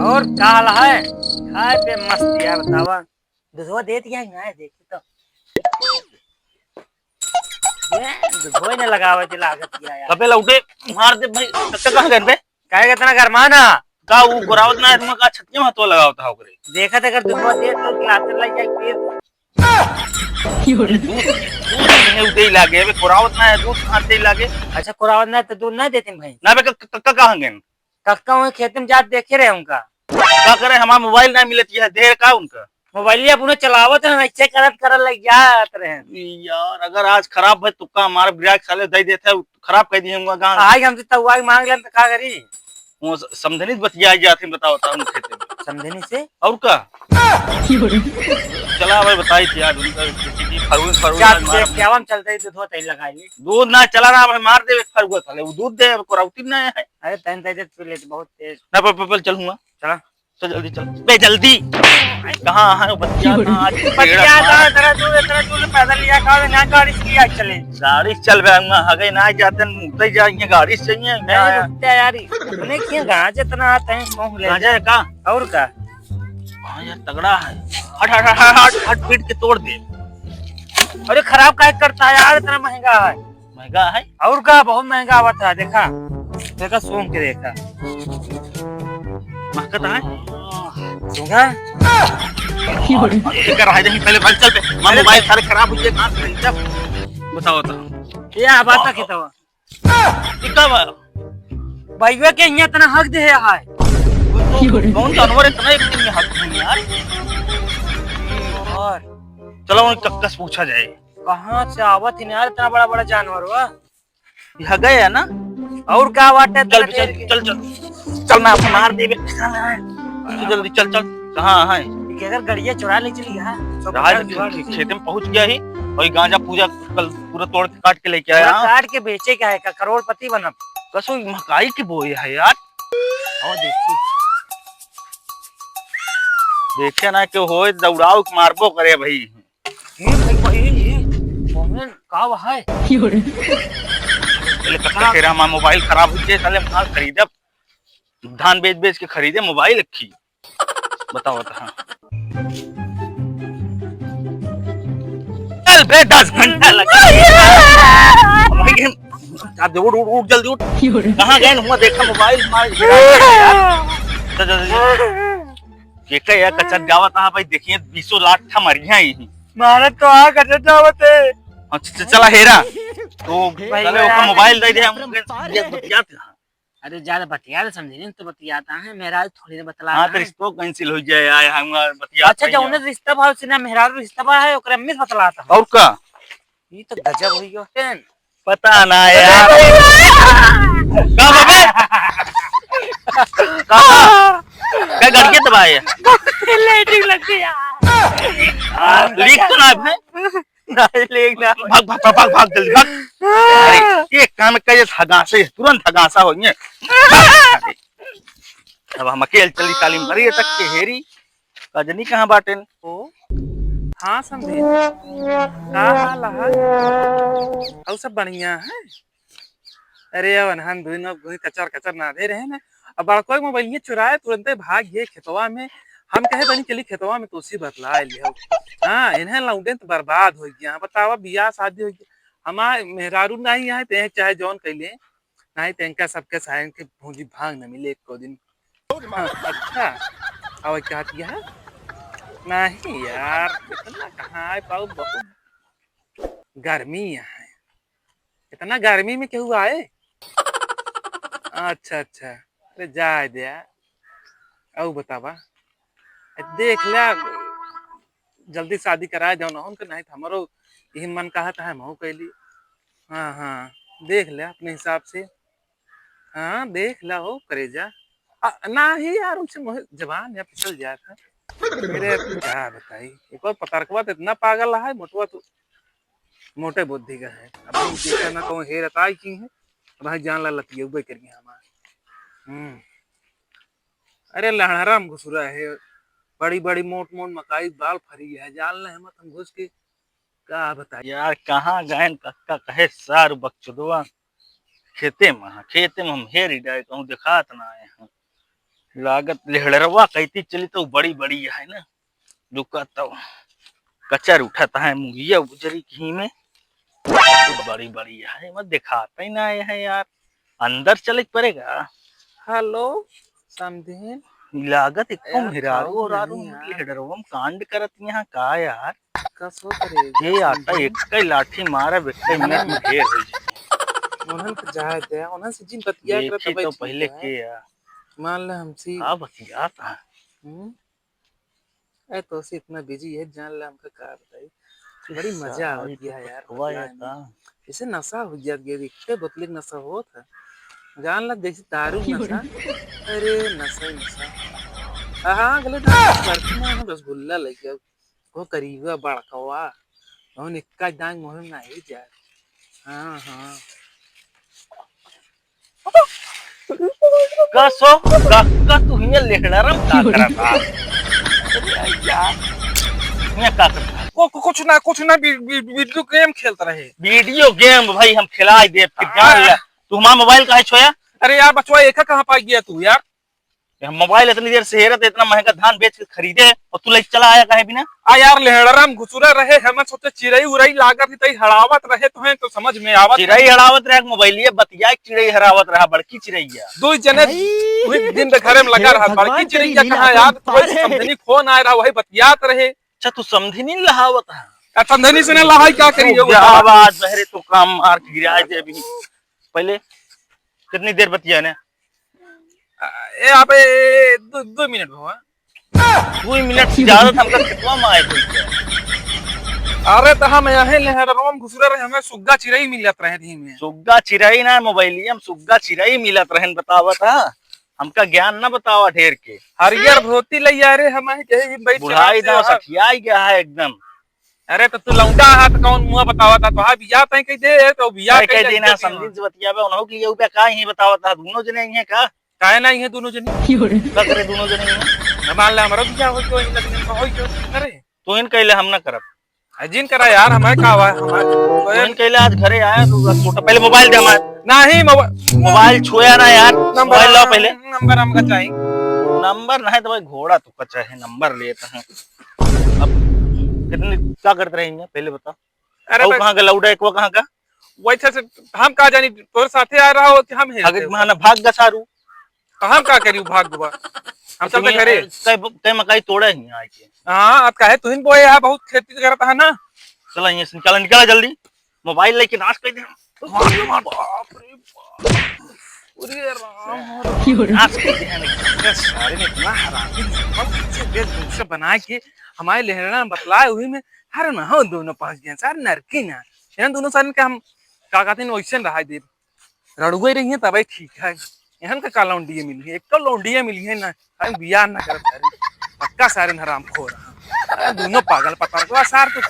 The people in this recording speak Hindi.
और का हाल है? खाए पे मस्त है बतावा। दूधवा दे दिया है देखी तो ये दूधवा ने लगावे के लागत किया यार। कपे लौटे मार दे भाई कक्का कहां गए बे काहे कितना गरमाना का वो गोरावत ना तुम का छतिया में तो लगावता हो करे देखा था अगर दूधवा दे तो गिलास लग जाए फिर दूध नहीं उदे लागे बे गोरावत ना है दूध कहां दे लागे। अच्छा कुरावत ना तो दूध ना देते भाई ना बे कक्का कहां गए कक्का वही खेत में जात देखे रहे उनका का करे हमारा मोबाइल ना मिलती है देर का उनका मोबाइलिया पुनः चलावत है ऐसे करत लग जात रहे यार अगर आज खराब है तुक्का हमारा ब्रेक साले दे देते खराब कर दिए गांव आज हमसे तवा मांग लें तो का करी वो समझनी बतिया जाती बताओ खेते में समझनी से और का चला भाई बताई थी यार उनका फरवरी फरवरी क्या हम चलते दूध होते ही लगाएंगे दूध ना चला रहा भाई मार दे फरवरी साले वो दूध दे कोराउती ना है अरे तन तेज पी बहुत तेज ना पर चलूंगा चला चल जल्दी चल बे जल्दी कहां है वो बच्चा बच्चा तेरा दूध पैदल लिया का ना गाड़ी से लिया चले गाड़ी चल बे आगे ना जाते मुझे जाएंगे गाड़ी से चाहिए मैं रुकता यार अपने क्यों गांज इतना आते हैं मोह ले गांजा का और का हां यार तगड़ा है हट हट हट हट हट पीट के तोड़ दे अरे खराब काहे करता है यार इतना महंगा है महंगा है और का बहुत महंगा हुआ था देखा देखा सूंघ के देखा महकता है सूंघा कर रहा है पहले भाग चल पे मेरा मोबाइल सारे खराब हो गए कहां से जब बताओ तो ये बात की तो कब भाईवा के यहाँ इतना हक दे है कौन जानवर इतना एक दिन में हक नहीं यार और चलो उन कक्कस पूछा जाए कहाँ से आवत है यार इतना बड़ा बड़ा जानवर हुआ यहाँ गए है ना और क्या बात है चल चल चल चल चल मैं मार दे जल्दी चल चल कहाँ है अगर गड़िया चुरा ले चली खेत में पहुंच गया ही और गांजा पूजा कल पूरा तोड़ के काट के लेके आया काट के बेचे क्या है का करोड़पति बना कसो मकाई की बोई है यार और देखी देखे ना कि हो दौड़ाओ मारबो करे भाई ये भाई ये का है तेरा हमारा मोबाइल खराब हो गया साले माल खरीदे धान बेच बेच के खरीदे मोबाइल रखी बताओ बता चल बे 10 घंटा लगा अब उठ उठ उठ जल्दी उठ कहाँ गए हुआ देखा मोबाइल के यार कच्चा जावा था भाई देखिए 20 लाख था मरिया ही भारत तो आ कच्चा जावत है चला हेरा तो पहले वो मोबाइल दे दे हम बतियाते अरे ज्यादा बतिया समझे नहीं तो बतियाता है मेरा थोड़ी ने बतला हां तो रिश्तो कैंसिल हो जाए आए हम बतिया अच्छा जौने रिश्ता भाव से ना मेहरा रिश्ता बा है ओकरा में बतलाता और का ये तो गजब हुई होतेन पता ना यार का बे का गड़के दबाए लेटिंग लगती यार लीक तो ना है नहीं लेक ना भाग भाग भाग भाग जल्दी भाग अरे ये काम करे हगासे तुरंत हगासा हो गए अब हम अकेले चली तालीम करिए तक के हेरी कजनी कहां बाटेन ओ हां समझे का हाल है और सब बढ़िया है अरे अवन हम दुई अब कचर कचर ना दे रहे ना अब कोई मोबाइल ये चुराए तुरंत भाग गए खेतवा में हम कहे बनी चली खेतवा में तो उसी बतला लियो हां इन्हें लौंडे तो बर्बाद हो गया बतावा बियाह शादी हो गया हमार मेहरारू नहीं है ते चाहे जौन कैले नहीं तेंका सबके सायन के भूजी भाग न मिले एक दिन अच्छा अब क्या किया है नहीं यार इतना कहाँ है पाऊ बहुत गर्मी है इतना गर्मी में क्यों आए अच्छा अच्छा अरे जाए दे औ बतावा देख लिया जल्दी शादी कराए जाओ ना उनके नहीं हमारो यही मन कहा था हम कैली हाँ हाँ देख ले अपने हिसाब से हाँ देख ला हो करेजा ना ही यार उनसे जवान या फिसल जाया था मेरे क्या बताई एक और पतारकवा तो इतना पागल है मोटवा तो मोटे बुद्धि का है अब देखा ना कहूँ हेर अताई की है भाई जान ला लतिये उबे कर गया हमार अरे लहरा हम घुसरा है बड़ी बड़ी मोट मोट मकाई बाल फरी है जाल न मत हम घुस के क्या बताइए यार कहाँ गए कक्का कहे सार बकचोदवा खेते में हम हेरी डाय कहूँ दिखात ना आए हम लागत लेहड़रवा कहती चली तो बड़ी बड़ी है ना, दुका तो कचर उठाता है मुंगिया गुजरी घी में, बड़ी बड़ी है मत दिखाता ही ना है यार, अंदर चले पड़ेगा। हेलो समधिन लागत एकदम यार, हिरारू खाओ और आरू नहीं यार। लेहड़रवा कांड करत यहाँ का यार। कसो करेगा ये आटा समधिन? एक कई लाठी मारा एक मिनट में ढेर हो जाए। उन्हन के जाए दे, उन्हन से जिन बतिया करत देखी भाई तो ठीक पहले है। के यार मान ले हमसे का बतिया था। ए तो से इतना बिजी है, जान ले हमका का बताई। बड़ी मजा आवत तो है यार हुआ बतलाए है में। का जैसे नशा हो गया, इतने बोतल के नशा हो था, जान ला जैसे दारू के नशा। अरे नशा ही नशा। हाँ गले ना बर्तन में रसगुल्ला लेके वो करीबा बड़कवा और निक्का दांग मोहन नहीं जा। हाँ हाँ कसो का तू हिया लेहड़रम का करता यार, हिया का करता कुछ ना वीडियो गेम खेलता रहे। वीडियो गेम भाई हम खिलाई दे फिर जान ले तू हमारा मोबाइल काहे छोया। अरे यार बचवा एक कहाँ पा गया तू यार? हम मोबाइल इतनी देर से हेरत इतना महंगा धान बेच के खरीदे और तू लेके चला आया काहे बिना। आ यार लेहड़राम घुसुरा रहे, हम सोचे चिड़ई उड़ई लागत ही तई हड़ावत रहे तो है तो समझ में आवत। चिड़ई हड़ावत रहा मोबाइलिया बतिया चिड़ई हरावत रहा बड़की चिड़ैया। दो जने वही दिन घरे में लगा रहा, बड़की चिड़ैया कहाँ याद कोई समझनी फोन आ रहा वही बतियात रहे। अच्छा तू समझी नहीं लहावत है समझनी से ने लहाई क्या करी आवाज बहरे तो काम मार के गिरा दे अभी पहले कितनी देर बतिया ने ए आप 2 मिनट हुआ। 2 मिनट से ज्यादा हमका कितना माए कोई। अरे तो हम यहाँ लेहड़राम घुसुरा रहे, हमें सुग्गा चिड़ई मिलत रहे थी में। सुग्गा चिड़ई ना मोबाइलिया हम सुग्गा चिड़ई मिलत रहन बतावत हा हमका ज्ञान ना बतावा ढेर के। हरियर धोती ले यारे हमें कहे बैठ बुढ़ाई दांव सठिया गया है एकदम। अरे तो तू लौंडा है तो कौन मुंह बतावा था, तो हाँ बिया तय कह दे तो बिया कह देना समझी से बतियाबे उन्हों की ये ऊपर का ही बतावत था दोनों जने ही है का काहे नहीं है दोनों जनी का करे दोनों जने ही है। मान ले हमारा बिया हो तो इन लगने में होई क्यों करे तो इन कहले हम ना करब जिन करा यार हमारे का हुआ हमारे तो इन कहले आज घरे आया तो छोटा पहले मोबाइल दे हमारे नहीं मोबाइल छुया ना यार मोबाइल लाओ पहले नंबर हमका चाहिए। नंबर नहीं तो भाई घोड़ा तो कच्चा है नंबर लेता है। अब कितनी क्या करते रहेंगे पहले बताओ। अरे कहाँ का लौड़ा एक वो कहाँ का वैसे से हम का जानी तोर साथे आ रहा हो कि हम अगर माना भाग गसारू हम का करी भाग दुबा हम चलते घरे कई मकाई तोड़ा ही आए के। हाँ अब काहे तुहिन बोए है बहुत खेती करता है ना। चला ये निकला निकला जल्दी मोबाइल लेके नाश कर दे बाप रे अरे राम नाश कर दे सारे ने इतना हरामी से बना के हमारे लहरा बतलाए हुई में हर ना हो दोनों पास गए सारे नरकी ना इन दोनों सारे के हम का कहते हैं वैसे रहा दे रड़ुए रही है तब ठीक है। यहाँ का लौंडिये मिली है एक तो लौंडिये मिली है ना हम बियाह ना कर पक्का सारे हराम खो रहा दोनों पागल पता सार तो